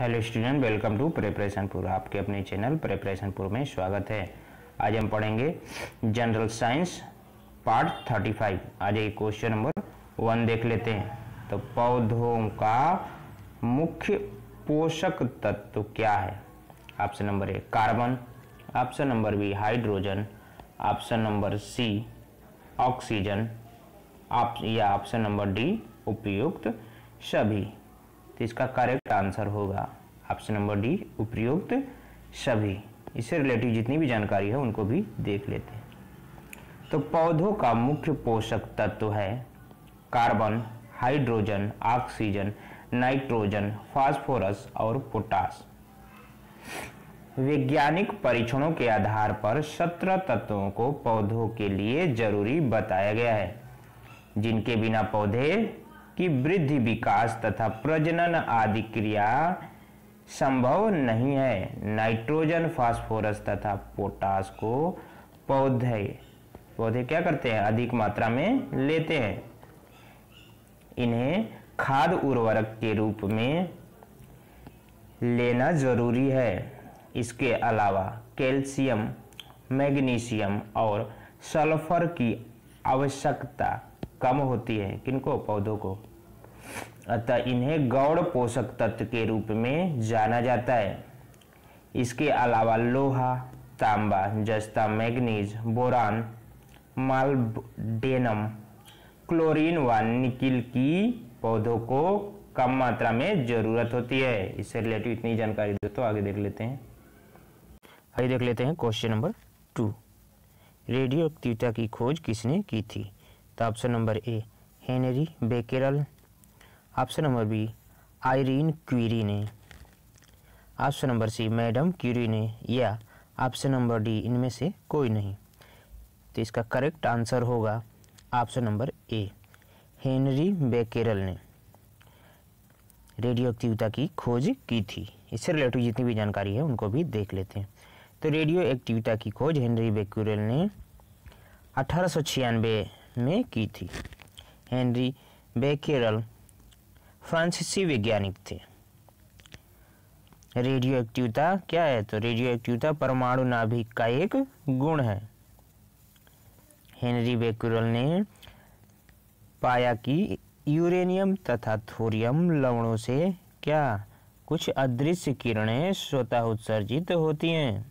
Hello student, welcome to preparation पूर। आपके अपने चैनल प्रिपरेशन पूर में स्वागत है। आज हम पढ़ेंगे जनरल साइंस पार्ट 35। आज एक क्वेश्चन नंबर 1 देख लेते हैं। तो पौधों का मुख्य पोषक तत्व क्या है? Option number A carbon, option number B hydrogen, option number C oxygen, या ऑप्शन नंबर डी उपयुक्त सभी। तो इसका करेक्ट आंसर होगा ऑप्शन नंबर डी उपयुक्त सभी। इससे रिलेटिव जितनी भी जानकारी है उनको भी देख लेते हैं। तो पौधों का मुख्य पोषक तत्व है carbon, hydrogen, oxygen, nitrogen, phosphorus और पोटास। वैज्ञानिक परीक्षणों के आधार पर 17 तत्वों को पौधों के लिए जरूरी बताया गया है, जिनके बिना पौधे की वृद्धि, विकास तथा प्रजनन आदि क्रिया संभव नहीं है। नाइट्रोजन, फास्फोरस तथा पोटास को पौधे क्या करते हैं? अधिक मात्रा में लेते हैं। इन्हें खाद्य उर्वरक के रूप में लेना जरूरी है। इसके अलावा कैल्शियम, मैग्नीशियम और सल्फर की आवश्यकता कम होती है। किनको? पौधों को। अतः इन्हें गौण पोषक तत्व के रूप में जाना जाता है। इसके अलावा लोहा, तांबा, जस्ता, मैग्नीज, बोरान, माल्बेडनम, क्लोरीन व निकिल की पौधों को कम मात्रा में जरूरत होती है। इससे रिलेटेड इतनी जानकारी दोस्तों आगे देख लेते हैं। आगे देख लेते हैं क्वेश्चन नंबर 2। रेडियो एक्टिविटी की खोज किसने की थी? तो option number A Henri Becquerel, option number B Irene Curie ने, option number C madam Curie ने, या ऑप्शन नंबर डी इनमें से कोई नहीं। तो इसका करेक्ट आंसर होगा ऑप्शन नंबर ए हेनरी बेकेरल ने रेडियो एक्टिविटी की खोज की थी। इससे रिलेटेड जितनी भी जानकारी है उनको भी देख लेते हैं। तो रेडियो एक्टिविटी की खोज हेनरी बेकेरल ने 1896 में की थी। हेनरी बेकेरल फ्रांसीसी वैज्ञानिक थे। रेडियो एक्टिविटी क्या है? तो रेडियो एक्टिविटी परमाणु नाभिक का एक गुण है। हेनरी बेकेरल ने पाया कि यूरेनियम तथा थोरियम लवणों से क्या कुछ अदृश्य किरणें स्वतः उत्सर्जित होती हैं।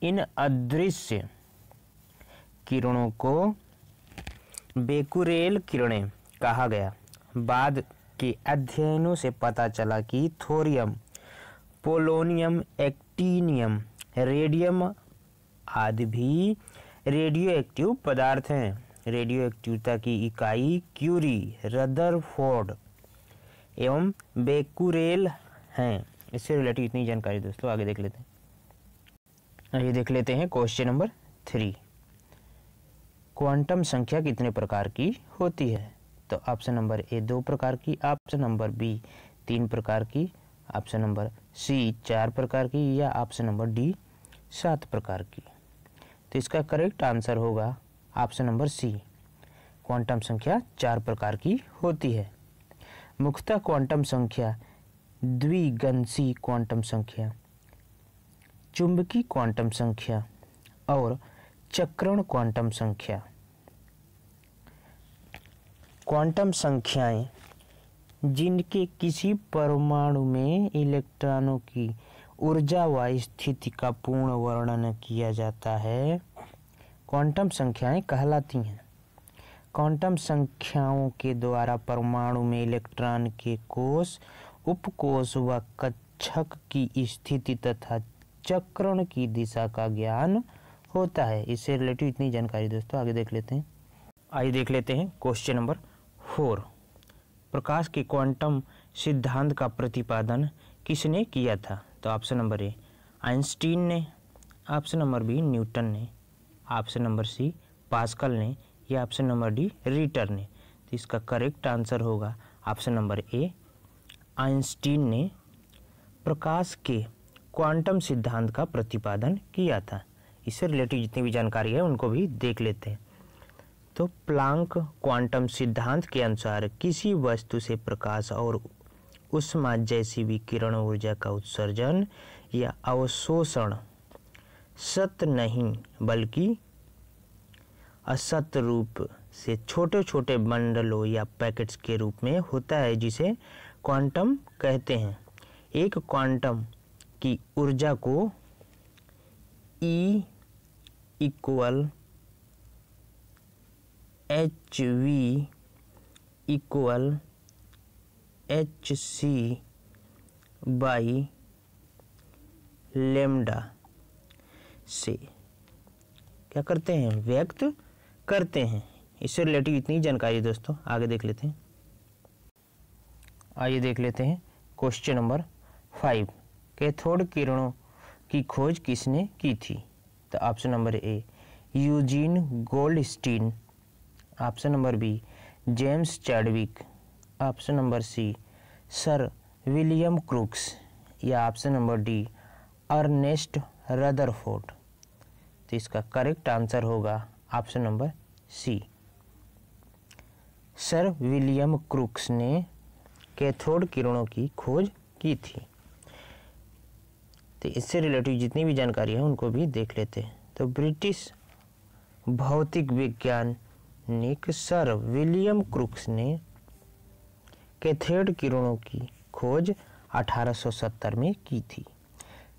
इन अदृश्य किरणों को बेकुरेल किरणें कहा गया। बाद के अध्ययनों से पता चला कि थोरियम, पोलोनियम, एक्टीनियम, रेडियम आदि भी रेडियो एक्टिव पदार्थ हैं। रेडियो एक्टिविटी की इकाई क्यूरी, रदरफोर्ड एवं बेकुरेल हैं। इससे रिलेटेड इतनी जानकारी दोस्तों आगे देख लेते हैं। आइए देख लेते हैं क्वेश्चन नंबर 3। क्वांटम संख्या कितने प्रकार की होती है? तो ऑप्शन नंबर ए 2 प्रकार की, ऑप्शन नंबर बी 3 प्रकार की, ऑप्शन नंबर सी 4 प्रकार की, या ऑप्शन नंबर डी 7 प्रकार की। तो इसका करेक्ट आंसर होगा ऑप्शन नंबर सी क्वांटम संख्या 4 प्रकार की होती है। मुख्यतः क्वांटम संख्या द्विगंशी क्वांटम संख्या, चुंबकीय क्वांटम संख्या और चक्रण क्वांटम संख्या। क्वांटम संख्याएं जिनके किसी परमाणु में इलेक्ट्रॉनों की ऊर्जा व स्थिति का पूर्ण वर्णन किया जाता है, क्वांटम संख्याएं कहलाती हैं। क्वांटम संख्याओं के द्वारा परमाणु में इलेक्ट्रॉन के कोष, उपकोष व कक्षक की स्थिति तथा चक्रण की दिशा का ज्ञान होता है। इससे रिलेटेड इतनी जानकारी दोस्तों आगे देख लेते हैं। आइए देख लेते हैं क्वेश्चन नंबर 4। प्रकाश के क्वांटम सिद्धांत का प्रतिपादन किसने किया था? तो ऑप्शन नंबर ए आइंस्टीन ने, ऑप्शन नंबर बी न्यूटन ने, ऑप्शन नंबर सी पास्कल ने, या ऑप्शन नंबर डी रीटर ने। तो इसका करेक्ट आंसर होगा ऑप्शन नंबर ए आइंस्टीन ने प्रकाश के क्वांटम सिद्धांत का प्रतिपादन किया था। इससे रिलेटेड जितनी भी जानकारी है उनको भी देख लेते हैं। तो प्लांक क्वांटम सिद्धांत के अनुसार किसी वस्तु से प्रकाश और उष्मा जैसी विकिरण ऊर्जा का उत्सर्जन या अवशोषण सत नहीं बल्कि असत रूप से छोटे छोटे बंडलों या पैकेट्स के रूप में होता है, जिसे क्वांटम कहते हैं। एक क्वांटम की ऊर्जा को E equal HV equal HC by lambda से क्या करते हैं, व्यक्त करते हैं। इससे रिलेटिव इतनी जानकारी दोस्तों, आगे देख लेते हैं। आइए देख लेते हैं क्वेश्चन नंबर 5। कैथोड किरणों की खोज किसने की थी? तो option number A Eugen Goldstein, option number B James Chadwick, option number C sir William Crookes, या option number D Ernest Rutherford. तो इसका करेक्ट आंसर होगा option number C, sir William Crookes ने कैथोड किरणों की खोज की थी। तो इससे रिलेटिव जितनी भी जानकारी है उनको भी देख लेते हैं। तो ब्रिटिश भौतिक वैज्ञानिक सर विलियम क्रूक्स ने कैथोड किरणों की खोज 1870 में की थी।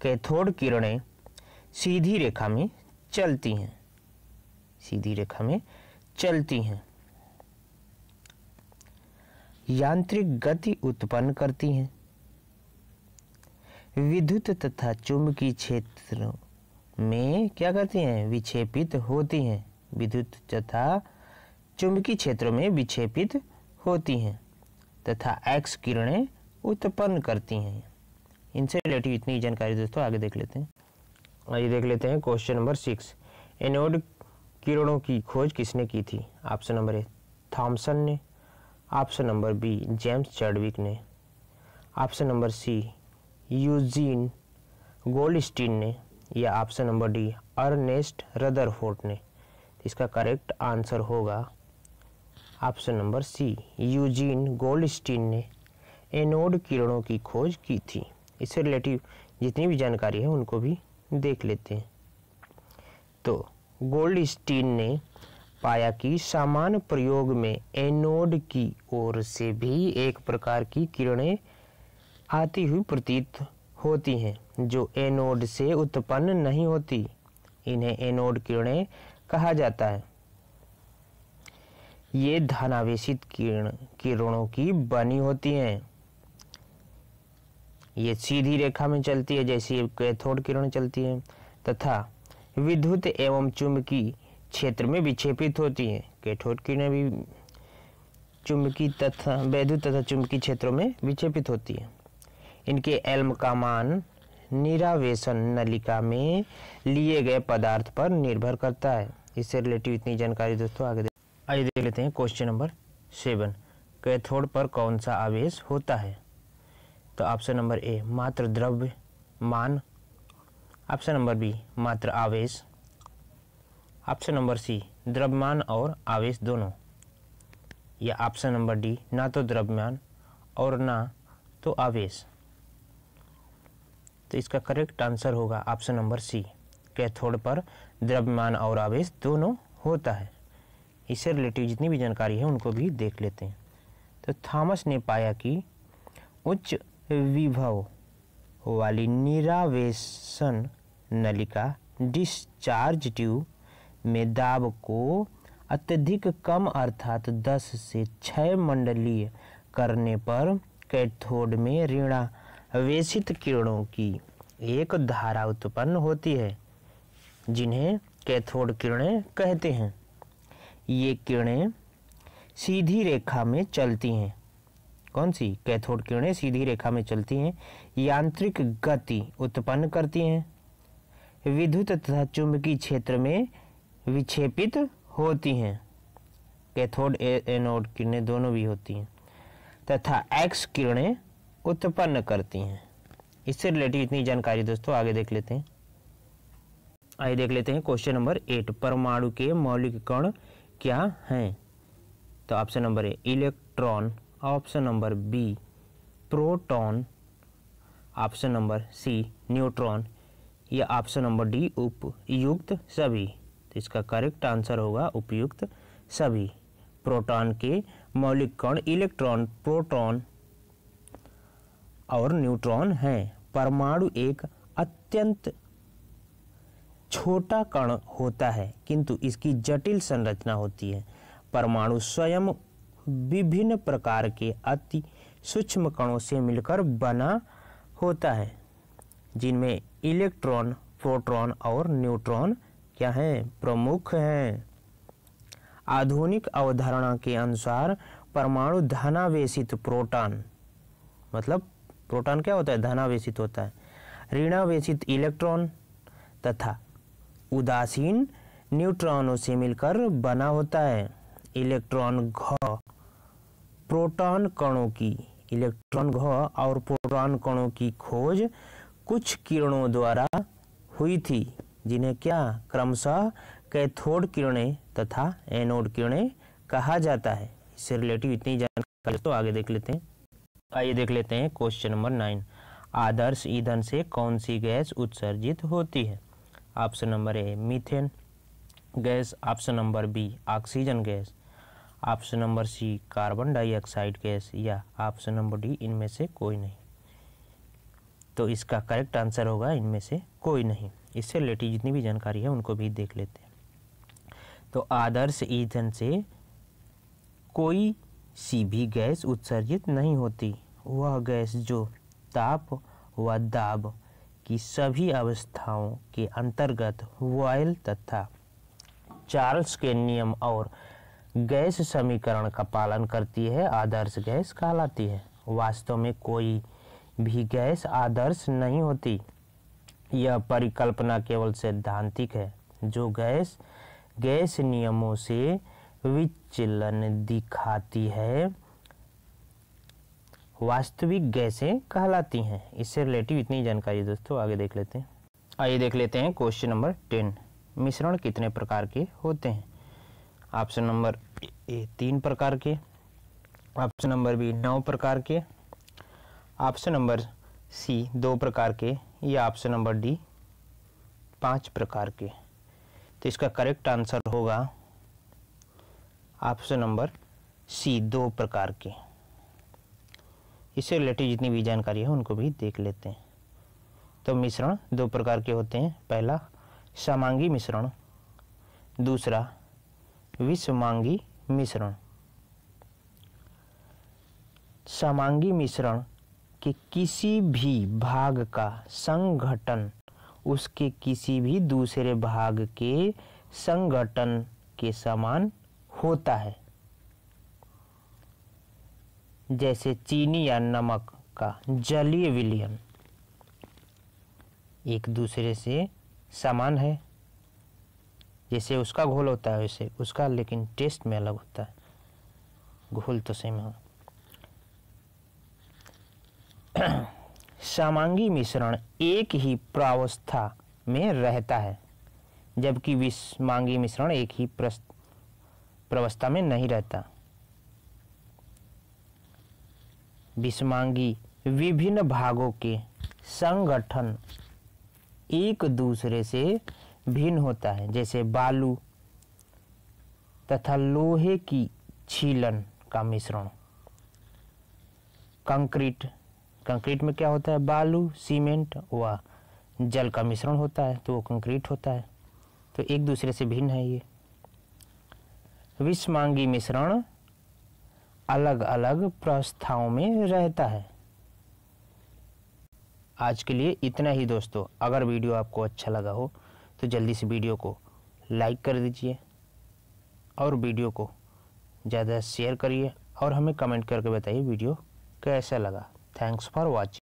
कैथोड किरणें सीधी रेखा में चलती हैं, सीधी रेखा में चलती हैं, यांत्रिक गति उत्पन्न करती हैं, विद्युत तथा चुंबकीय क्षेत्र में क्या करती हैं, विक्षेपित होती हैं, विद्युत तथा चुंबकीय क्षेत्रों में विक्षेपित होती हैं तथा एक्स किरणें उत्पन्न करती हैं। इनसे रिलेटिव इतनी जानकारी दोस्तों, आगे देख लेते हैं। आइए देख लेते हैं क्वेश्चन नंबर 6। एनोड किरणों की खोज किसने की थी? ऑप्शन नंबर ए थॉमसन ने, option number B James Chadwick ने, option number C Eugene Goldstein ने, या option number D Ernest Rutherford ने। इसका करेक्ट आंसर होगा option number C, Eugene Goldstein ने एनोड किरणों की खोज की थी। इससे रिलेटिव जितनी भी जानकारी है उनको भी देख लेते हैं। तो गोल्डस्टीन ने पाया कि सामान्य प्रयोग में एनोड की ओर से भी एक प्रकार की किरणें आती हुई प्रतीत होती हैं जो एनोड से उत्पन्न नहीं होती। इन्हें एनोड किरणें कहा जाता है। ये धनावेशित किरणों की बनी होती हैं। ये सीधी रेखा में चलती है जैसी कैथोड किरण चलती है तथा विद्युत एवं चुंबकीय क्षेत्र में विक्षेपित होती हैं। कैथोड किरणें भी चुंबकीय तथा वैद्युत तथा चुंबकीय क्षेत्रों में विक्षेपित होती है। इनके एल्म का मान निरावेशन नलिका में लिए गए पदार्थ पर निर्भर करता है। इससे रिलेटिव इतनी जानकारी दोस्तों, आइए देख लेते हैं क्वेश्चन नंबर 7। कैथोड पर कौन सा आवेश होता है? तो ऑप्शन नंबर ए मात्र द्रव्यमान, ऑप्शन नंबर बी मात्र आवेश, ऑप्शन नंबर सी द्रव्यमान और आवेश दोनों, या ऑप्शन नंबर डी ना तो द्रव्यमान और ना तो आवेश। तो इसका करेक्ट आंसर होगा ऑप्शन नंबर सी, कैथोड पर द्रव्यमान और आवेश दोनों होता है। इससे रिलेटिव जितनी भी जानकारी है उनको भी देख लेते हैं। तो थॉमस ने पाया कि उच्च विभव वाली निरावेशन नलिका डिस्चार्ज ट्यूब में दाब को अत्यधिक कम अर्थात 10 से 6 मंडलीय करने पर कैथोड में ऋणावेशित किरणों की एक धारा उत्पन्न होती है जिन्हें कैथोड किरणें कहते हैं। ये किरणें सीधी रेखा में चलती हैं। कौन सी? कैथोड किरणें सीधी रेखा में चलती हैं, यांत्रिक गति उत्पन्न करती हैं, विद्युत तथा चुंबकीय क्षेत्र में विक्षेपित होती हैं। कैथोड एनोड किरणें दोनों भी होती हैं तथा एक्स किरणें उत्पन्न करती हैं। इससे रिलेटिव इतनी जानकारी दोस्तों, आगे देख लेते हैं। आइए देख लेते हैं क्वेश्चन नंबर 8। परमाणु के मौलिक कण क्या हैं? तो option number A electron, option number B proton, option number C neutron, या ऑप्शन नंबर डी उपयुक्त सभी। तो इसका करेक्ट आंसर होगा उपयुक्त सभी। प्रोटॉन के मौलिक कण इलेक्ट्रॉन, प्रोटॉन और न्यूट्रॉन हैं। परमाणु एक अत्यंत छोटा कण होता है किंतु इसकी जटिल संरचना होती है। परमाणु स्वयं विभिन्न प्रकार के अति सूक्ष्म कणों से मिलकर बना होता है, जिनमें इलेक्ट्रॉन, प्रोटॉन और न्यूट्रॉन क्या हैं, प्रमुख हैं। आधुनिक अवधारणा के अनुसार परमाणु धनावेशित प्रोटॉन, मतलब प्रोटॉन क्या होता है, धनावेशित होता है, ऋणावेशित इलेक्ट्रॉन तथा उदासीन न्यूट्रॉनों से मिलकर बना होता है। इलेक्ट्रॉन घ प्रोटॉन कणों की, इलेक्ट्रॉन घ और प्रोटॉन कणों की खोज कुछ किरणों द्वारा हुई थी, जिन्हें क्या क्रमशः कैथोड किरणें तथा एनोड किरणें कहा जाता है। इससे रिलेटिव इतनी जानकारी तो आगे देख लेते हैं। आइए देख लेते हैं क्वेश्चन नंबर 9। आदर्श ईंधन से कौन सी गैस उत्सर्जित होती है? Option number A methane gas, option number B oxygen gas, option number C carbon dioxide gas, या ऑप्शन नंबर डी इनमें से कोई नहीं। तो इसका करेक्ट आंसर होगा इनमें से कोई नहीं। इससे रिलेटेड जितनी भी जानकारी है उनको भी देख लेते हैं। तो आदर्श ईंधन से कोई सी भी गैस उत्सर्जित नहीं होती। वह गैस जो ताप व दाब की सभी अवस्थाओं के अंतर्गत बॉयल तथा चार्ल्स के नियम और गैस समीकरण का पालन करती है, आदर्श गैस कहलाती है। वास्तव में कोई भी गैस आदर्श नहीं होती। यह परिकल्पना केवल सैद्धांतिक है। जो गैस नियमों से विचलन दिखाती है, वास्तविक गैसें कहलाती हैं। इससे रिलेटिव इतनी जानकारी दोस्तों आगे देख लेते हैं। आइए देख लेते हैं क्वेश्चन नंबर 10। मिश्रण कितने प्रकार के होते हैं? ऑप्शन नंबर ए 3 प्रकार के, ऑप्शन नंबर बी 9 प्रकार के, ऑप्शन नंबर सी 2 प्रकार के, या ऑप्शन नंबर डी 5 प्रकार के। तो इसका करेक्ट आंसर होगा ऑप्शन नंबर सी 2 प्रकार के। इससे रिलेटेड जितनी भी जानकारी है उनको भी देख लेते हैं। तो मिश्रण 2 प्रकार के होते हैं। पहला समांगी मिश्रण, दूसरा विषमांगी मिश्रण। समांगी मिश्रण के किसी भी भाग का संघटन उसके किसी भी दूसरे भाग के संघटन के समान होता है। जैसे चीनी या नमक का जलीय विलयन एक दूसरे से समान है। जैसे उसका घोल होता है वैसे उसका, लेकिन टेस्ट में अलग होता है। घोल तो सेम है। समांगी मिश्रण एक ही प्रावस्था में रहता है, जबकि विषमांगी मिश्रण एक ही प्रावस्था में नहीं रहता। विषमांगी विभिन्न भागों के संगठन एक दूसरे से भिन्न होता है। जैसे बालू तथा लोहे की छीलन का मिश्रण। कंक्रीट में क्या होता है? बालू, सीमेंट व जल का मिश्रण होता है, तो वो कंक्रीट होता है। तो एक दूसरे से भिन्न है ये। विषमांगी मिश्रण अलग अलग प्रावस्थाओं में रहता है। आज के लिए इतना ही दोस्तों। अगर वीडियो आपको अच्छा लगा हो तो जल्दी से वीडियो को लाइक कर दीजिए और वीडियो को ज़्यादा शेयर करिए और हमें कमेंट करके बताइए वीडियो कैसा लगा। Thanks for watching.